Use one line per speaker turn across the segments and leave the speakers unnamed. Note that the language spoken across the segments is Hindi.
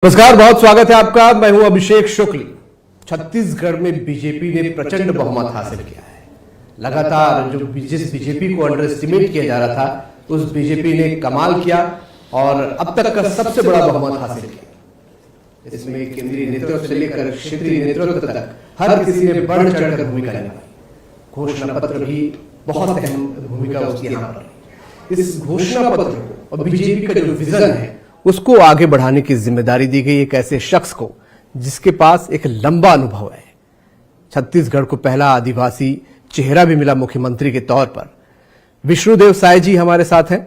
नमस्कार, बहुत स्वागत है आपका। मैं हूं अभिषेक शुक्ल। छत्तीसगढ़ में बीजेपी ने प्रचंड बहुमत हासिल किया है। लगातार जिस बीजेपी को अंडर एस्टिमेट किया जा रहा था, उस बीजेपी ने कमाल किया और अब तक का सबसे बड़ा बहुमत हासिल किया। इसमें केंद्रीय नेतृत्व से लेकर क्षेत्रीय नेतृत्व तक हर किसी ने बढ़ चढ़कर भूमिका निभाई। घोषणा पत्र भी बहुत अहम भूमिका उसकी यहाँ पर। इस घोषणा पत्र को और बीजेपी का जो विजन है उसको आगे बढ़ाने की जिम्मेदारी दी गई एक ऐसे शख्स को जिसके पास एक लंबा अनुभव है। छत्तीसगढ़ को पहला आदिवासी चेहरा भी मिला मुख्यमंत्री के तौर पर। विष्णुदेव साय जी हमारे साथ हैं।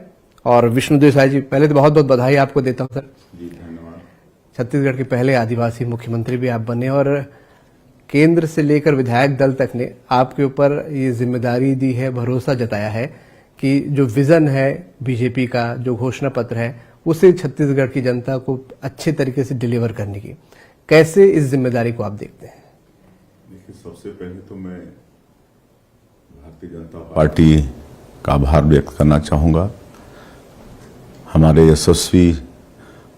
और विष्णुदेव साय जी, पहले तो बहुत बहुत बधाई आपको देता हूं सर।
जी धन्यवाद।
छत्तीसगढ़ के पहले आदिवासी मुख्यमंत्री भी आप बने और केंद्र से लेकर विधायक दल तक ने आपके ऊपर ये जिम्मेदारी दी है, भरोसा जताया है कि जो विजन है बीजेपी का, जो घोषणा पत्र है, उसे छत्तीसगढ़ की जनता को अच्छे तरीके से डिलीवर करने की। कैसे इस जिम्मेदारी को आप देखते हैं?
देखिए, सबसे पहले तो मैं भारतीय जनता पार्टी का आभार व्यक्त करना चाहूंगा। हमारे यशस्वी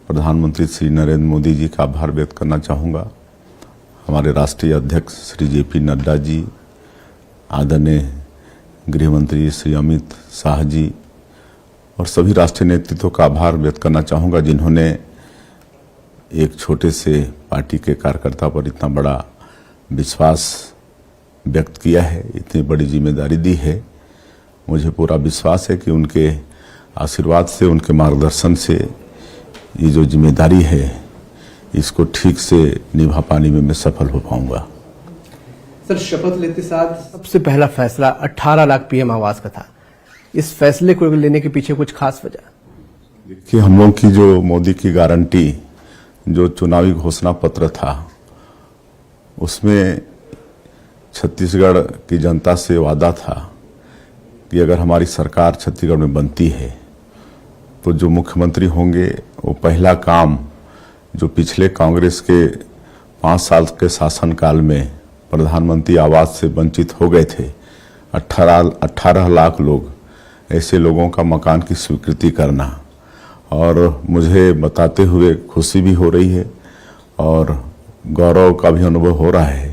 प्रधानमंत्री श्री नरेंद्र मोदी जी का आभार व्यक्त करना चाहूंगा। हमारे राष्ट्रीय अध्यक्ष श्री जेपी नड्डा जी, आदरणीय गृह मंत्री श्री अमित शाह जी और सभी राष्ट्रीय नेतृत्व का आभार व्यक्त करना चाहूंगा, जिन्होंने एक छोटे से पार्टी के कार्यकर्ता पर इतना बड़ा विश्वास व्यक्त किया है, इतनी बड़ी जिम्मेदारी दी है। मुझे पूरा विश्वास है कि उनके आशीर्वाद से, उनके मार्गदर्शन से ये जो जिम्मेदारी है इसको ठीक से निभा पाने में मैं सफल हो पाऊंगा।
सर, शपथ लेते साथ सबसे पहला फैसला 18 लाख पीएम आवास का था। इस फैसले को लेने के पीछे कुछ खास वजह?
देखिए, हम लोग की जो मोदी की गारंटी, जो चुनावी घोषणा पत्र था, उसमें छत्तीसगढ़ की जनता से वादा था कि अगर हमारी सरकार छत्तीसगढ़ में बनती है तो जो मुख्यमंत्री होंगे वो पहला काम जो पिछले कांग्रेस के 5 साल के शासनकाल में प्रधानमंत्री आवास से वंचित हो गए थे, 18 लाख लोग, ऐसे लोगों का मकान की स्वीकृति करना। और मुझे बताते हुए खुशी भी हो रही है और गौरव का भी अनुभव हो रहा है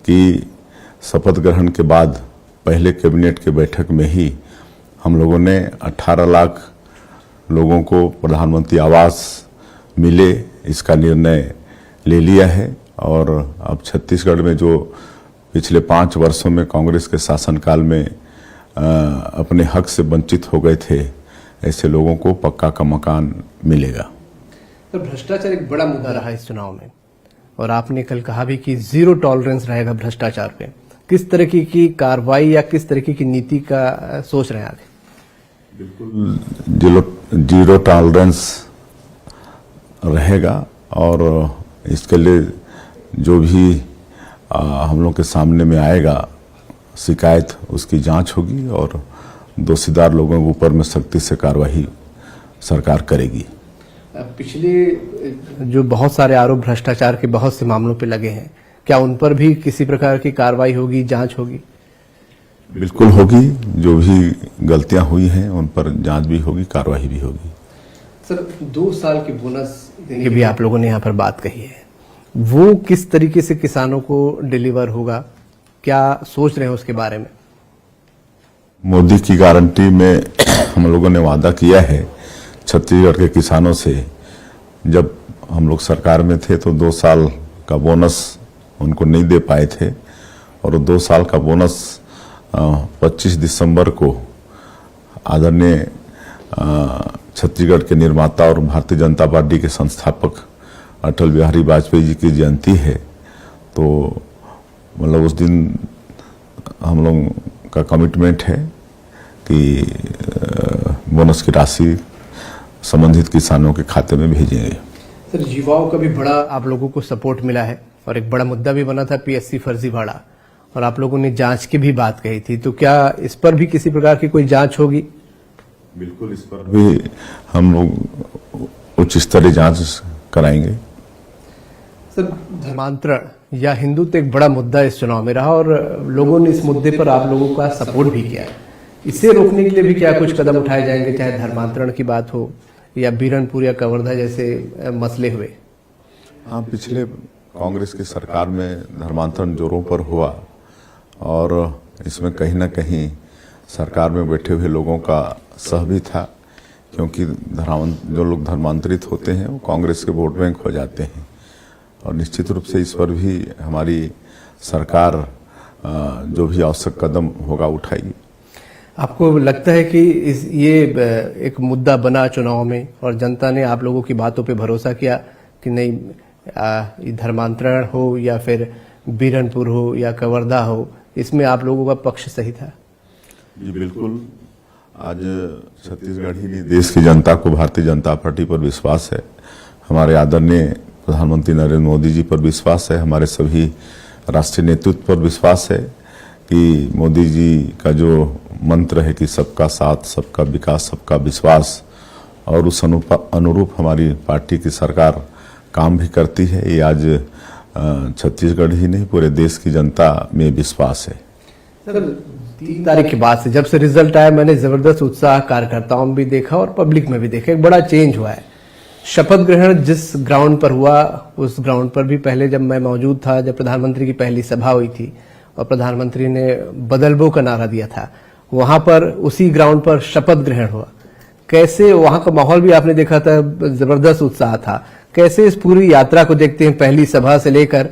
कि शपथ ग्रहण के बाद पहले कैबिनेट के बैठक में ही हम लोगों ने 18 लाख लोगों को प्रधानमंत्री आवास मिले, इसका निर्णय ले लिया है। और अब छत्तीसगढ़ में जो पिछले 5 वर्षों में कांग्रेस के शासनकाल में अपने हक से वंचित हो गए थे, ऐसे लोगों को पक्का का मकान मिलेगा।
तो भ्रष्टाचार एक बड़ा मुद्दा रहा इस चुनाव में और आपने कल कहा भी कि 0 टॉलरेंस रहेगा भ्रष्टाचार पे। किस तरह की कार्रवाई या किस तरह की नीति का सोच रहे हैं आगे?
बिल्कुल 0 टॉलरेंस रहेगा और इसके लिए जो भी हम लोग के सामने में आएगा शिकायत, उसकी जांच होगी और दोषीदार लोगों के ऊपर में सख्ती से कार्रवाई सरकार करेगी।
पिछले जो बहुत सारे आरोप भ्रष्टाचार के बहुत से मामलों पे लगे हैं, क्या उन पर भी किसी प्रकार की कार्रवाई होगी, जांच होगी?
बिल्कुल होगी। जो भी गलतियां हुई हैं उन पर जांच भी होगी, कार्रवाई भी होगी।
सर, 2 साल की बोनस देने की भी आप लोगों ने यहाँ पर बात कही है, वो किस तरीके से किसानों को डिलीवर होगा, क्या सोच रहे हैं उसके बारे में?
मोदी की गारंटी में हम लोगों ने वादा किया है छत्तीसगढ़ के किसानों से। जब हम लोग सरकार में थे तो 2 साल का बोनस उनको नहीं दे पाए थे और 2 साल का बोनस 25 दिसंबर को आदरणीय छत्तीसगढ़ के निर्माता और भारतीय जनता पार्टी के संस्थापक अटल बिहारी वाजपेयी जी की जयंती है, तो मतलब उस दिन हम लोग का कमिटमेंट है कि बोनस की राशि संबंधित किसानों के खाते में भेजेंगे।
सर, युवाओं का भी बड़ा आप लोगों को सपोर्ट मिला है और एक बड़ा मुद्दा भी बना था पीएससी फर्जीवाड़ा, और आप लोगों ने जांच की भी बात कही थी, तो क्या इस पर भी किसी प्रकार की कोई जांच होगी?
बिल्कुल, इस पर भी हम लोग उच्च स्तरीय जांच कराएंगे।
सर, धर्मांतरण या हिंदुत्व एक बड़ा मुद्दा इस चुनाव में रहा और लोगों ने इस मुद्दे पर आप लोगों का सपोर्ट भी किया है। इसे रोकने के लिए भी क्या कुछ कदम उठाए जाएंगे, चाहे धर्मांतरण की बात हो या बीरनपुर या कवर्धा जैसे मसले हुए?
हाँ, पिछले कांग्रेस की सरकार में धर्मांतरण जोरों पर हुआ और इसमें कहीं ना कहीं सरकार में बैठे हुए लोगों का सह भी था, क्योंकि जो लोग धर्मांतरित होते हैं वो कांग्रेस के वोट बैंक हो जाते हैं और निश्चित रूप से इस पर भी हमारी सरकार जो भी आवश्यक कदम होगा उठाएगी।
आपको लगता है कि ये एक मुद्दा बना चुनाव में और जनता ने आप लोगों की बातों पे भरोसा किया कि नहीं, धर्मांतरण हो या फिर बीरनपुर हो या कवर्धा हो, इसमें आप लोगों का पक्ष सही था?
जी बिल्कुल। आज छत्तीसगढ़ ही नहीं, देश की जनता को भारतीय जनता पार्टी पर विश्वास है। हमारे आदरणीय प्रधानमंत्री नरेंद्र मोदी जी पर विश्वास है। हमारे सभी राष्ट्रीय नेतृत्व पर विश्वास है कि मोदी जी का जो मंत्र है कि सबका साथ, सबका विकास, सबका विश्वास, और उस अनुरूप हमारी पार्टी की सरकार काम भी करती है। ये आज छत्तीसगढ़ ही नहीं, पूरे देश की जनता में विश्वास है।
सर, 3 तारीख के बाद से जब से रिजल्ट आया, मैंने जबरदस्त उत्साह कार्यकर्ताओं में भी देखा और पब्लिक में भी देखा। एक बड़ा चेंज हुआ है। शपथ ग्रहण जिस ग्राउंड पर हुआ, उस ग्राउंड पर भी पहले जब मैं मौजूद था, जब प्रधानमंत्री की पहली सभा हुई थी और प्रधानमंत्री ने बदलबो का नारा दिया था, वहां पर उसी ग्राउंड पर शपथ ग्रहण हुआ। कैसे वहां का माहौल भी आपने देखा था, जबरदस्त उत्साह था। कैसे इस पूरी यात्रा को देखते हैं, पहली सभा से लेकर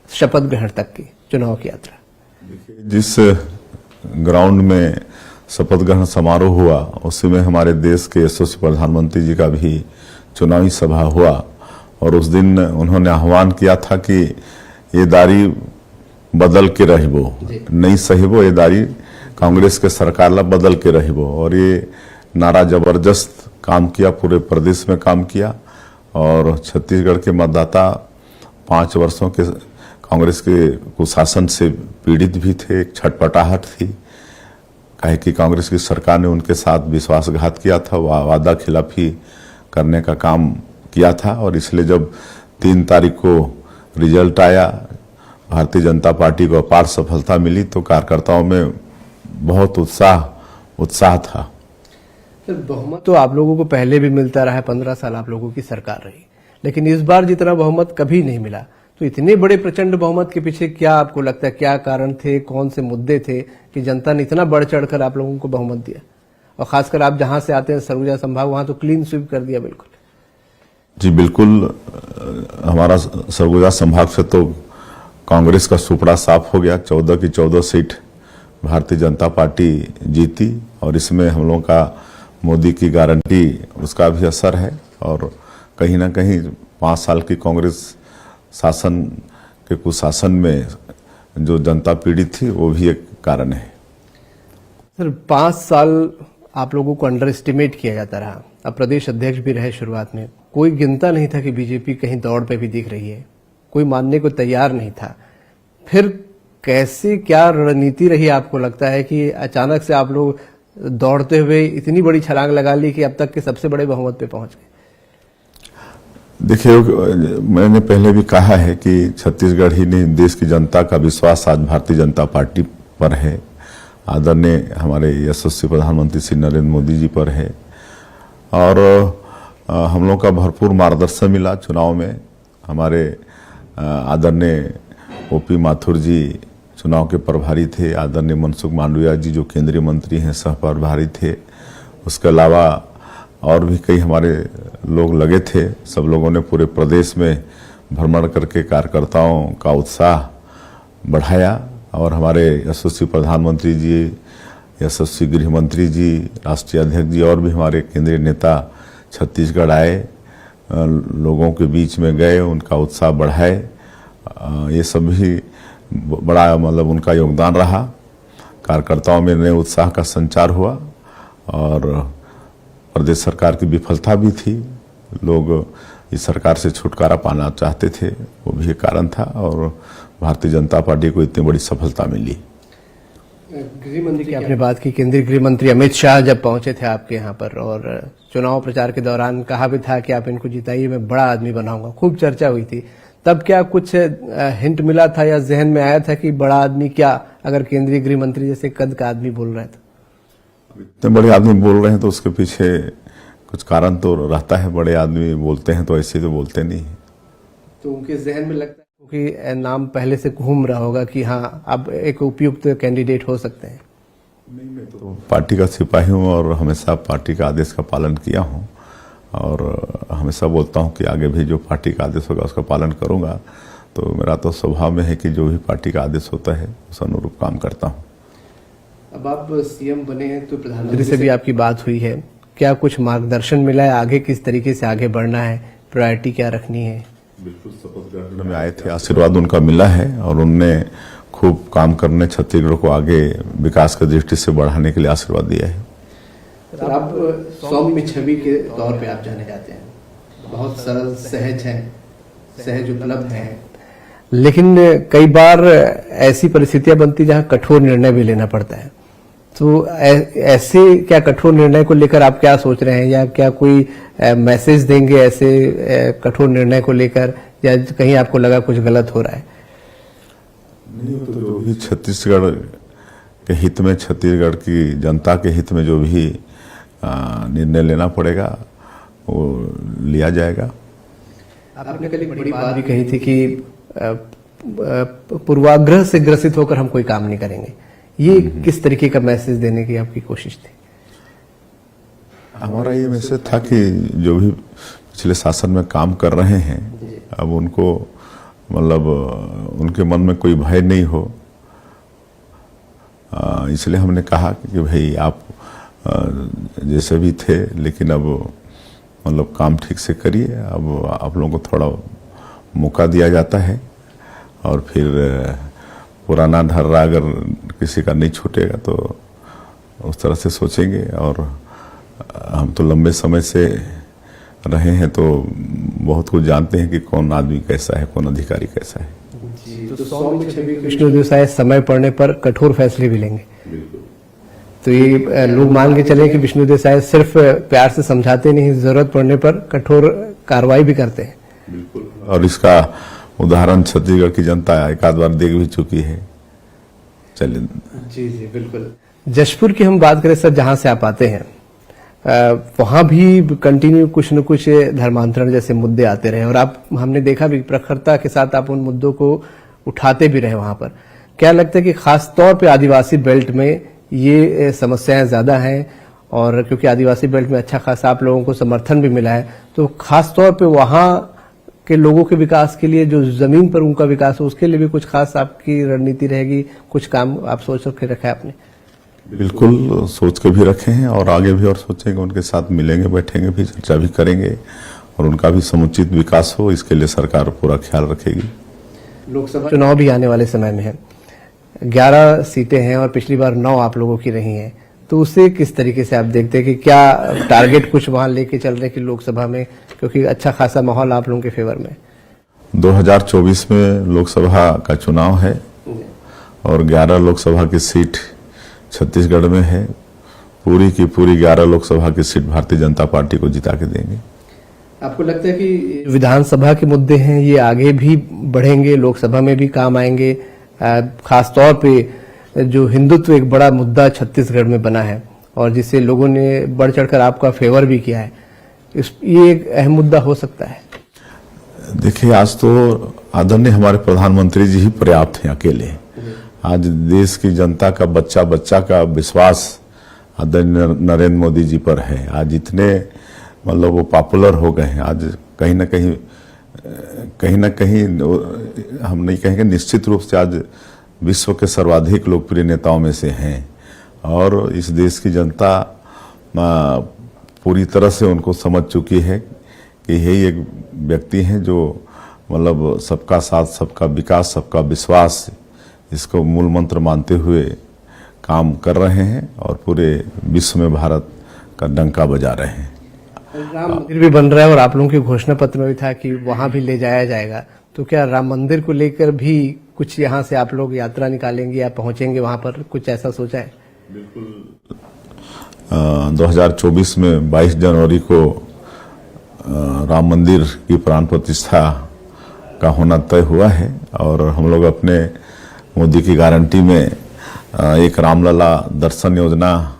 शपथ ग्रहण तक की चुनाव की यात्रा?
जिस ग्राउंड में शपथ ग्रहण समारोह हुआ, उसी में हमारे देश के यशस्वी प्रधानमंत्री जी का भी चुनावी सभा हुआ और उस दिन उन्होंने आह्वान किया था कि ये दारी बदल के रहिबो, नहीं सहिबो, ये दारी कांग्रेस के सरकार ला बदल के रहिबो। और ये नारा जबरदस्त काम किया, पूरे प्रदेश में काम किया और छत्तीसगढ़ के मतदाता 5 वर्षों के कांग्रेस के कुशासन से पीड़ित भी थे। एक छटपटाहट थी, काहे कि कांग्रेस की सरकार ने उनके साथ विश्वासघात किया था, वादा खिलाफी करने का काम किया था। और इसलिए जब 3 तारीख को रिजल्ट आया, भारतीय जनता पार्टी को अपार सफलता मिली, तो कार्यकर्ताओं में बहुत उत्साह था।
सर, बहुमत तो आप लोगों को पहले भी मिलता रहा है, 15 साल आप लोगों की सरकार रही, लेकिन इस बार जितना बहुमत कभी नहीं मिला। तो इतने बड़े प्रचंड बहुमत के पीछे क्या आपको लगता है, क्या कारण थे, कौन से मुद्दे थे कि जनता ने इतना बढ़ चढ़कर आप लोगों को बहुमत दिया? और खासकर आप जहां से आते हैं, सरगुजा संभाग, वहां तो क्लीन स्वीप कर दिया बिल्कुल।
जी बिल्कुल, हमारा सरगुजा संभाग से तो कांग्रेस का सुपड़ा साफ हो गया। 14 की 14 सीट भारतीय जनता पार्टी जीती और इसमें हम लोगों का मोदी की गारंटी, उसका भी असर है। और कहीं ना कहीं 5 साल की कांग्रेस शासन के कुशासन में जो जनता पीड़ित थी, वो भी एक कारण है।
सर, 5 साल आप लोगों को अंडर एस्टिमेट किया जाता रहा। अब प्रदेश अध्यक्ष भी रहे शुरुआत में, कोई गिनता नहीं था कि बीजेपी कहीं दौड़ पे भी दिख रही है, कोई मानने को तैयार नहीं था। फिर कैसे, क्या रणनीति रही आपको लगता है कि अचानक से आप लोग दौड़ते हुए इतनी बड़ी छलांग लगा ली कि अब तक के सबसे बड़े बहुमत पे पहुंच गए?
देखिए, मैंने पहले भी कहा है कि छत्तीसगढ़ ही नहीं, देश की जनता का विश्वास आज भारतीय जनता पार्टी पर है। आदरणीय हमारे यशस्वी प्रधानमंत्री श्री नरेंद्र मोदी जी पर है और हम लोग का भरपूर मार्गदर्शन मिला चुनाव में। हमारे आदरणीय ओपी माथुर जी चुनाव के प्रभारी थे, आदरणीय मनसुख मांडविया जी जो केंद्रीय मंत्री हैं सह प्रभारी थे, उसके अलावा और भी कई हमारे लोग लगे थे। सब लोगों ने पूरे प्रदेश में भ्रमण करके कार्यकर्ताओं का उत्साह बढ़ाया और हमारे यशस्वी प्रधानमंत्री जी, यशस्वी गृह मंत्री जी, राष्ट्रीय अध्यक्ष जी और भी हमारे केंद्रीय नेता छत्तीसगढ़ आए, लोगों के बीच में गए, उनका उत्साह बढ़ाए। ये सब भी बड़ा मतलब उनका योगदान रहा। कार्यकर्ताओं में नए उत्साह का संचार हुआ और प्रदेश सरकार की विफलता भी थी। लोग इस सरकार से छुटकारा पाना चाहते थे, वो भी एक कारण था और भारतीय जनता पार्टी को इतनी बड़ी सफलता मिली।
गृह मंत्री की आपने बात की, केंद्रीय गृह मंत्री अमित शाह जब पहुंचे थे आपके यहाँ पर और चुनाव प्रचार के दौरान कहा भी था कि आप इनको जिताइए, मैं बड़ा आदमी बनाऊंगा, खूब चर्चा हुई थी। तब क्या कुछ हिंट मिला था या जहन में आया था कि बड़ा आदमी क्या, अगर केंद्रीय गृह मंत्री जैसे कद का आदमी बोल रहे थे?
इतने बड़े आदमी बोल रहे हैं तो उसके पीछे कुछ कारण तो रहता है। बड़े आदमी बोलते हैं तो ऐसे तो बोलते नहीं।
तो उनके जहन में लगता है कि नाम पहले से घूम रहा होगा कि हाँ अब एक उपयुक्त कैंडिडेट हो सकते हैं।
नहीं, मैं तो पार्टी का सिपाही हूँ और हमेशा पार्टी का आदेश का पालन किया हूँ और हमेशा बोलता हूँ कि आगे भी जो पार्टी का आदेश होगा उसका पालन करूँगा। तो मेरा तो स्वभाव में है कि जो भी पार्टी का आदेश होता है उस अनुरूप काम करता हूँ।
अब आप सीएम बने हैं तो प्रधानमंत्री से भी आपकी बात हुई है, क्या कुछ मार्गदर्शन मिला है आगे किस तरीके से आगे बढ़ना है, प्रायोरिटी क्या रखनी है?
बिल्कुल, शपथ ग्रहण में आए थे, आशीर्वाद उनका मिला है और उनने खूब काम करने छत्तीसगढ़ को आगे विकास की दृष्टि से बढ़ाने के लिए आशीर्वाद दिया है।
तो आप सौम्य छवि के तौर पे आप जाने जाते हैं, बहुत सरल सहज हैं, सहज उपलब्ध हैं, लेकिन कई बार ऐसी परिस्थितियां बनती जहां कठोर निर्णय भी लेना पड़ता है। तो ऐसे क्या कठोर निर्णय को लेकर आप क्या सोच रहे हैं या क्या कोई मैसेज देंगे ऐसे कठोर निर्णय को लेकर, या कहीं आपको लगा कुछ गलत हो रहा है?
नहीं, तो जो भी छत्तीसगढ़ के हित में, छत्तीसगढ़ की जनता के हित में जो भी निर्णय लेना पड़ेगा वो लिया जाएगा।
आपने कल एक बड़ी बात भी कही थी कि पूर्वाग्रह से ग्रसित होकर हम कोई काम नहीं करेंगे, ये किस तरीके का मैसेज देने की आपकी कोशिश थी?
हमारा ये मैसेज था कि जो भी पिछले शासन में काम कर रहे हैं अब उनको मतलब उनके मन में कोई भय नहीं हो, इसलिए हमने कहा कि भाई आप जैसे भी थे लेकिन अब मतलब काम ठीक से करिए, अब आप लोगों को थोड़ा मौका दिया जाता है और फिर पुराना ढर्रा अगर किसी का नहीं छूटेगा तो उस तरह से सोचेंगे। और हम तो लंबे समय से रहे हैं तो बहुत कुछ जानते हैं कि कौन आदमी कैसा है, कौन अधिकारी कैसा है।
तो सौम्य छवि विष्णुदेव साय समय पड़ने पर कठोर फैसले भी लेंगे। तो ये लोग मान के चले कि विष्णुदेव साय सिर्फ प्यार से समझाते नहीं, जरूरत पड़ने पर कठोर कार्रवाई भी करते हैं।
बिल्कुल, और इसका उदाहरण छत्तीसगढ़ की जनता एक आध बार देख भी चुकी है। चलिए
जी जी बिल्कुल। जशपुर की हम बात करें सर, जहां से आप आते हैं वहां भी कंटिन्यू कुछ न कुछ धर्मांतरण जैसे मुद्दे आते रहे और आप हमने देखा भी प्रखरता के साथ आप उन मुद्दों को उठाते भी रहे वहां पर। क्या लगता है कि खास तौर पे आदिवासी बेल्ट में ये समस्याएं ज्यादा हैं और क्योंकि आदिवासी बेल्ट में अच्छा खासा आप लोगों को समर्थन भी मिला है, तो खास तौर पे वहां के लोगों के विकास के लिए, जो जमीन पर उनका विकास हो उसके लिए भी कुछ खास आपकी रणनीति रहेगी, कुछ काम आप सोच के रखा है आपने?
बिल्कुल सोच के भी रखे हैं और आगे भी और सोचेंगे, उनके साथ मिलेंगे, बैठेंगे भी, चर्चा भी करेंगे और उनका भी समुचित विकास हो इसके लिए सरकार पूरा ख्याल रखेगी।
लोकसभा चुनाव भी आने वाले समय में है, 11 सीटें हैं और पिछली बार 9 आप लोगों की रही हैं, तो उसे किस तरीके से आप देखते हैं कि क्या टारगेट कुछ वहां लेके चल रहे कि लोकसभा में, क्योंकि अच्छा खासा माहौल आप लोगों के फेवर में?
2024 में लोकसभा का चुनाव है और 11 लोकसभा की सीट छत्तीसगढ़ में है। पूरी की पूरी 11 लोकसभा की सीट भारतीय जनता पार्टी को जिता के देंगे।
आपको लगता है कि विधानसभा के मुद्दे हैं ये आगे भी बढ़ेंगे, लोकसभा में भी काम आएंगे? खास तौर पे जो हिंदुत्व एक बड़ा मुद्दा छत्तीसगढ़ में बना है और जिसे लोगों ने बढ़ चढ़कर आपका फेवर भी किया है, ये एक अहम मुद्दा हो सकता है?
देखिए, आज तो आदरणीय हमारे प्रधानमंत्री जी ही पर्याप्त हैं अकेले। आज देश की जनता का बच्चा बच्चा का विश्वास आदरणीय नरेंद्र मोदी जी पर है। आज इतने मतलब वो पॉपुलर हो गए हैं, आज कहीं ना कहीं हम नहीं कहेंगे, निश्चित रूप से आज विश्व के सर्वाधिक लोकप्रिय नेताओं में से हैं और इस देश की जनता पूरी तरह से उनको समझ चुकी है कि यही एक व्यक्ति हैं जो मतलब सबका साथ, सबका विकास, सबका विश्वास, इसको मूल मंत्र मानते हुए काम कर रहे हैं और पूरे विश्व में भारत का डंका बजा रहे हैं।
राम मंदिर भी बन रहा है और आप लोगों के घोषणा पत्र में भी था कि वहां भी ले जाया जाएगा, तो क्या राम मंदिर को लेकर भी कुछ यहाँ से आप लोग यात्रा निकालेंगे या पहुंचेंगे वहां पर, कुछ ऐसा सोचा है?
बिल्कुल, 2024 में 22 जनवरी को राम मंदिर की प्राण प्रतिष्ठा का होना तय हुआ है और हम लोग अपने मोदी की गारंटी में एक रामलला दर्शन योजना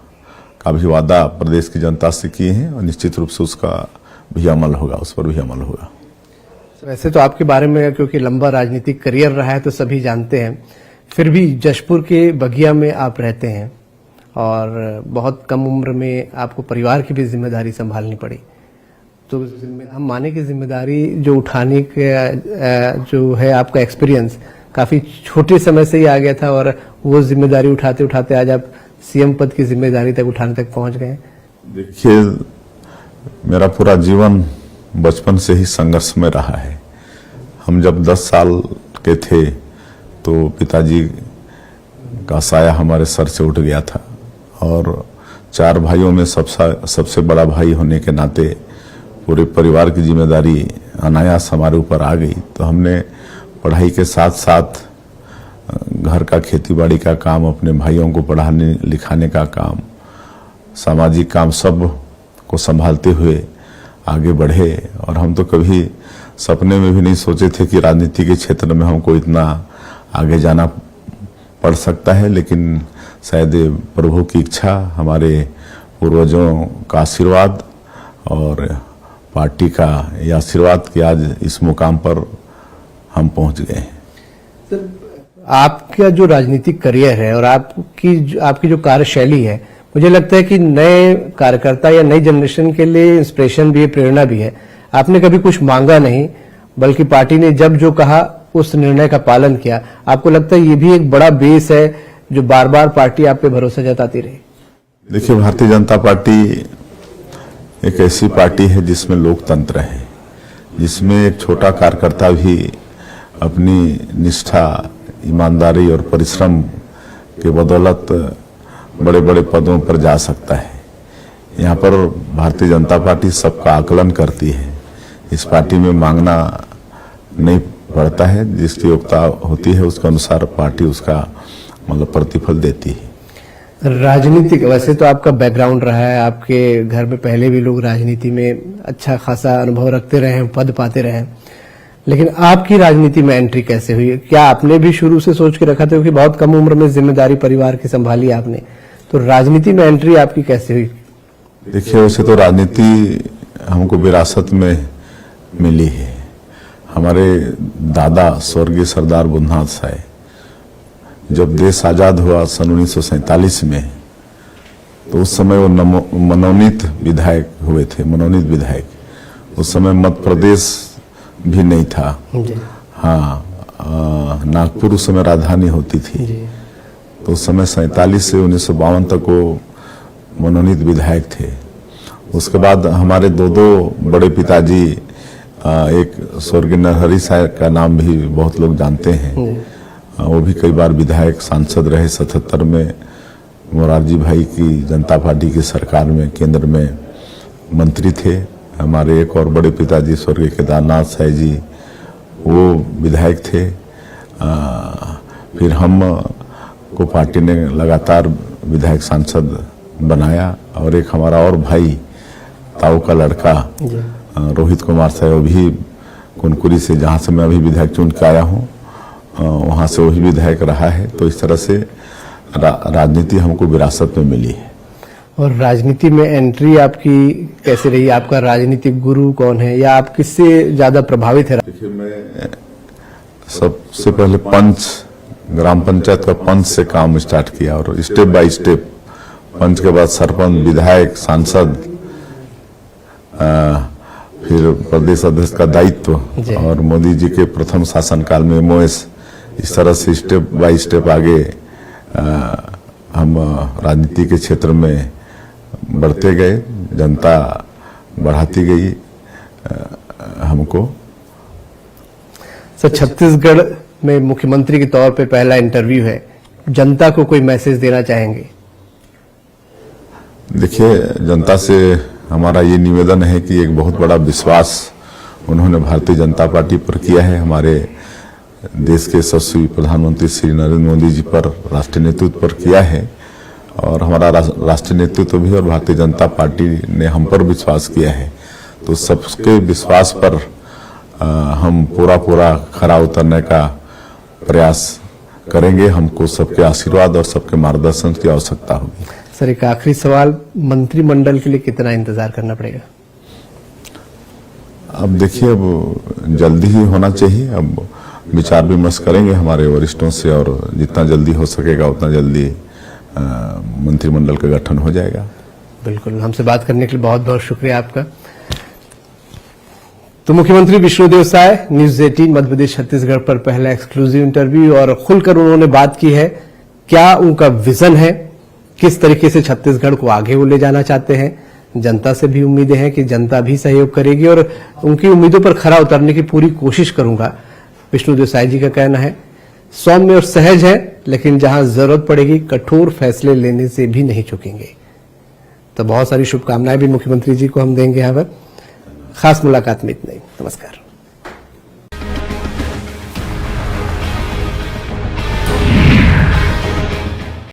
का भी वादा प्रदेश की जनता से किए हैं और निश्चित रूप से उसका भी अमल होगा, उस पर भी अमल होगा।
वैसे तो आपके बारे में क्योंकि लंबा राजनीतिक करियर रहा है तो सभी जानते हैं, फिर भी जशपुर के बगिया में आप रहते हैं और बहुत कम उम्र में आपको परिवार की भी जिम्मेदारी संभालनी पड़ी। तो हम माने की जिम्मेदारी जो उठाने के जो है आपका एक्सपीरियंस काफी छोटे समय से ही आ गया था और वो जिम्मेदारी उठाते उठाते आज आप सीएम पद की जिम्मेदारी तक उठाने तक पहुंच गए।
देखिए, मेरा पूरा जीवन बचपन से ही संघर्ष में रहा है। हम जब 10 साल के थे तो पिताजी का साया हमारे सर से उठ गया था और 4 भाइयों में सबसे बड़ा भाई होने के नाते पूरे परिवार की जिम्मेदारी अनायास हमारे ऊपर आ गई। तो हमने पढ़ाई के साथ साथ घर का खेतीबाड़ी का काम, अपने भाइयों को पढ़ाने लिखाने का काम, सामाजिक काम सब को संभालते हुए आगे बढ़े। और हम तो कभी सपने में भी नहीं सोचे थे कि राजनीति के क्षेत्र में हमको इतना आगे जाना पड़ सकता है, लेकिन शायद प्रभु की इच्छा, हमारे पूर्वजों का आशीर्वाद और पार्टी का ये आशीर्वाद कि आज इस मुकाम पर हम पहुंच गए।
सर, आपका जो राजनीतिक करियर है और आपकी जो कार्यशैली है, मुझे लगता है कि नए कार्यकर्ता या नई जनरेशन के लिए इंस्पिरेशन भी है, प्रेरणा भी है। आपने कभी कुछ मांगा नहीं, बल्कि पार्टी ने जब जो कहा उस निर्णय का पालन किया। आपको लगता है ये भी एक बड़ा बेस है जो बार बार पार्टी आप पे भरोसा जताती रही?
देखिए, भारतीय जनता पार्टी एक ऐसी पार्टी है जिसमें लोकतंत्र है, जिसमें एक छोटा कार्यकर्ता भी अपनी निष्ठा, ईमानदारी और परिश्रम के बदौलत बड़े बड़े पदों पर जा सकता है। यहाँ पर भारतीय जनता पार्टी सबका आकलन करती है। इस पार्टी में मांगना नहीं पड़ता है, जिसकी योग्यता होती है उसके अनुसार पार्टी उसका मतलब प्रतिफल देती है।
राजनीतिक वैसे तो आपका बैकग्राउंड रहा है, आपके घर में पहले भी लोग राजनीति में अच्छा खासा अनुभव रखते रहे हैं, पद पाते रहे हैं, लेकिन आपकी राजनीति में एंट्री कैसे हुई? क्या आपने भी शुरू से सोच के रखा था, क्योंकि बहुत कम उम्र में जिम्मेदारी परिवार की संभाली आपने, तो राजनीति में एंट्री आपकी कैसे हुई?
देखिए, वैसे तो राजनीति हमको विरासत में मिली है। हमारे दादा स्वर्गीय सरदार बुद्धनाथ साय जब देश आजाद हुआ सन 1947 में, तो उस समय वो मनोनीत विधायक हुए थे, मनोनीत विधायक। उस समय मध्य प्रदेश भी नहीं था। हाँ, नागपुर उस समय राजधानी होती थी। तो उस समय 47 से 1952 तक वो मनोनीत विधायक थे। उसके बाद हमारे दो बड़े पिताजी, एक स्वर्गीय नरहरि साय का नाम भी बहुत लोग जानते हैं, वो भी कई बार विधायक सांसद रहे। 77 में मोरारजी भाई की जनता पार्टी की सरकार में केंद्र में मंत्री थे। हमारे एक और बड़े पिताजी स्वर्गीय केदारनाथ साय जी, वो विधायक थे। फिर हम को पार्टी ने लगातार विधायक सांसद बनाया। और एक हमारा और भाई, ताऊ का लड़का रोहित कुमार साय, वो भी कुनकुरी से, जहाँ से मैं अभी विधायक चुन के आया हूँ, वहाँ से वही विधायक रहा है। तो इस तरह से राजनीति हमको विरासत में मिली है।
और राजनीति में एंट्री आपकी कैसे रही? आपका राजनीतिक गुरु कौन है या आप किससे ज्यादा प्रभावित है?
देखिए, मैं सबसे पहले ग्राम पंचायत का पंच से काम स्टार्ट किया और स्टेप बाय स्टेप पंच के बाद सरपंच, विधायक, सांसद, फिर प्रदेश अध्यक्ष का दायित्व और मोदी जी के प्रथम शासनकाल में MOS। इस तरह से स्टेप बाय स्टेप आगे हम राजनीति के क्षेत्र में बढ़ते गए, जनता बढ़ाती गई हमको।
सर, छत्तीसगढ़ में मुख्यमंत्री के तौर पे पहला इंटरव्यू है, जनता को कोई मैसेज देना चाहेंगे?
देखिए, जनता से हमारा ये निवेदन है कि एक बहुत बड़ा विश्वास उन्होंने भारतीय जनता पार्टी पर किया है, हमारे देश के यशस्वी प्रधानमंत्री श्री नरेंद्र मोदी जी पर, राष्ट्रीय नेतृत्व पर किया है। और हमारा राष्ट्रीय नेतृत्व भी और भारतीय जनता पार्टी ने हम पर विश्वास किया है। तो सबके विश्वास पर हम पूरा खरा उतरने का प्रयास करेंगे। हमको सबके आशीर्वाद और सबके मार्गदर्शन की आवश्यकता होगी।
सर, एक आखिरी सवाल, मंत्रिमंडल के लिए कितना इंतजार करना पड़ेगा?
अब देखिए, अब जल्दी ही होना चाहिए। अब विचार विमर्श करेंगे हमारे वरिष्ठों से और जितना जल्दी हो सकेगा उतना जल्दी मंत्रिमंडल का गठन हो जाएगा।
बिल्कुल, हमसे बात करने के लिए बहुत बहुत शुक्रिया आपका। तो मुख्यमंत्री विष्णुदेव साय, न्यूज 18 मध्य प्रदेश छत्तीसगढ़ पर पहला एक्सक्लूसिव इंटरव्यू, और खुलकर उन्होंने बात की है क्या उनका विजन है, किस तरीके से छत्तीसगढ़ को आगे वो ले जाना चाहते हैं। जनता से भी उम्मीदें हैं कि जनता भी सहयोग करेगी और उनकी उम्मीदों पर खरा उतरने की पूरी कोशिश करूंगा, विष्णुदेव साय जी का कहना है। सौम्य और सहज है, लेकिन जहां जरूरत पड़ेगी कठोर फैसले लेने से भी नहीं चूकेंगे। तो बहुत सारी शुभकामनाएं भी मुख्यमंत्री जी को हम देंगे। यहां पर खास मुलाकात में इतना ही। नमस्कार।